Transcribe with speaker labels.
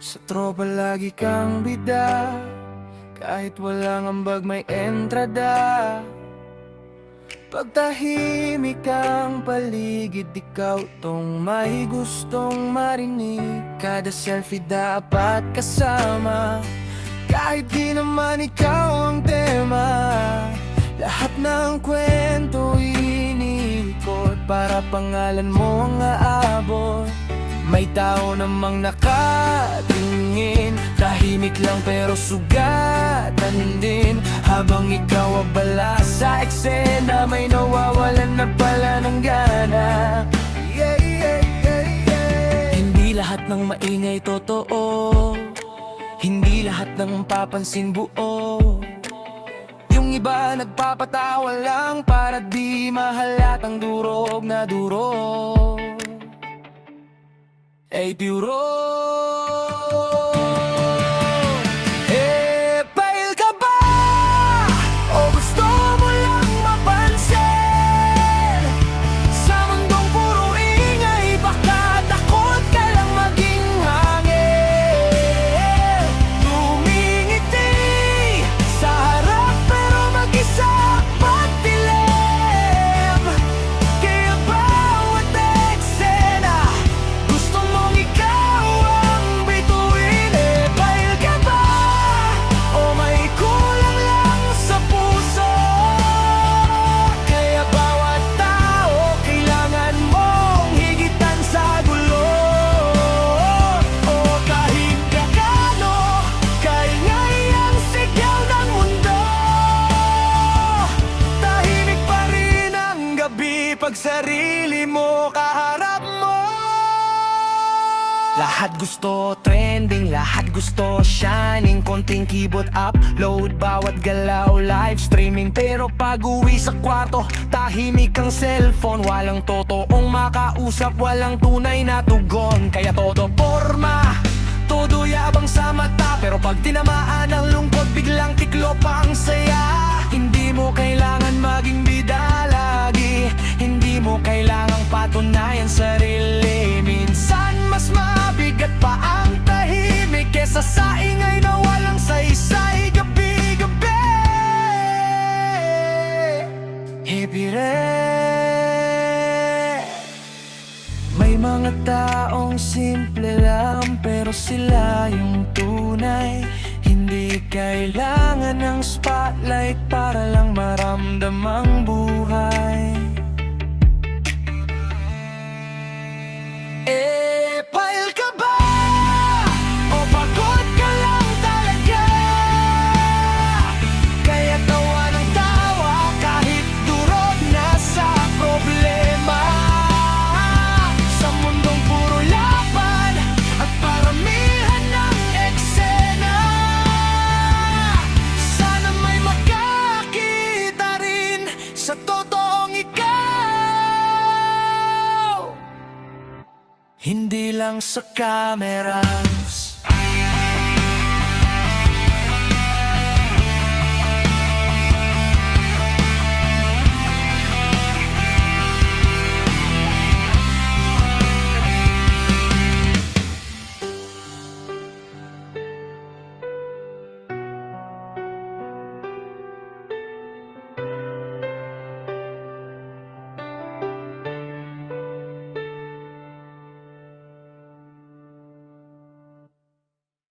Speaker 1: Sa tropa lagi kang bida, kahit walang ambag may entrada. Pag tahimik ang paligid, ikaw tong may gustong marinig. Kada selfie dapat kasama, kahit di naman ikaw ang tema. Lahat ng kwento iniikot, para pangalan mo ang aabot. May tao namang nakatingin, tahimik lang pero sugatan din. Habang ikaw abala sa eksena, may nawawalan na pala ng gana. Hindi lahat ng maingay totoo, hindi lahat ng papansin buo. Yung iba nagpapatawa lang para di mahalatang durog na durog. Ay puro. Pail ka ba? O gusto mo lang mapansin? Sa mundong puro ingay, baka takot ka lang maging hangin. Tumingiti sa harap pero mag-isa pagdilim. Kaya bawat eksena, gusto mong ikaw ang bituin. Pail ka ba? O may kulang lang sa puso? Kaya bawat tao kailangan mong higitan sa gulo. O kahit gaano kaingay ang sigaw ng mundo, tahimik pa rin ang gabi pag sarili mo kaharap mo. Lahat gusto trending, lahat gusto shining. Konting keyboard upload, bawat galaw live streaming. Pero pag uwi sa kwarto, tahimik ang cellphone. Walang totoong makausap, walang tunay na tugon. Kaya todo forma, todo yabang sa mata, pero pag tinamaan ng lungkot, biglang tiklop ang saya. Hindi mo kailangan maging bida lagi, hindi mo kailangang patunayan sarili. Minsan mas mabigat pa ang tahimik kesa sa ingay na walang saysay gabi-gabi. Hipire. May mga taong simple lang pero sila yung tunay. Hindi kailangan ng spotlight para lang maramdamang buhay. Pail ka ba? O pagod ka lang talaga? Kaya tawa ng tawa kahit durog na sa problema. Sa mundong puro laban at paramihan ng eksena, sana may makakita rin sa totoong ikaw. Hindi lang sa camera.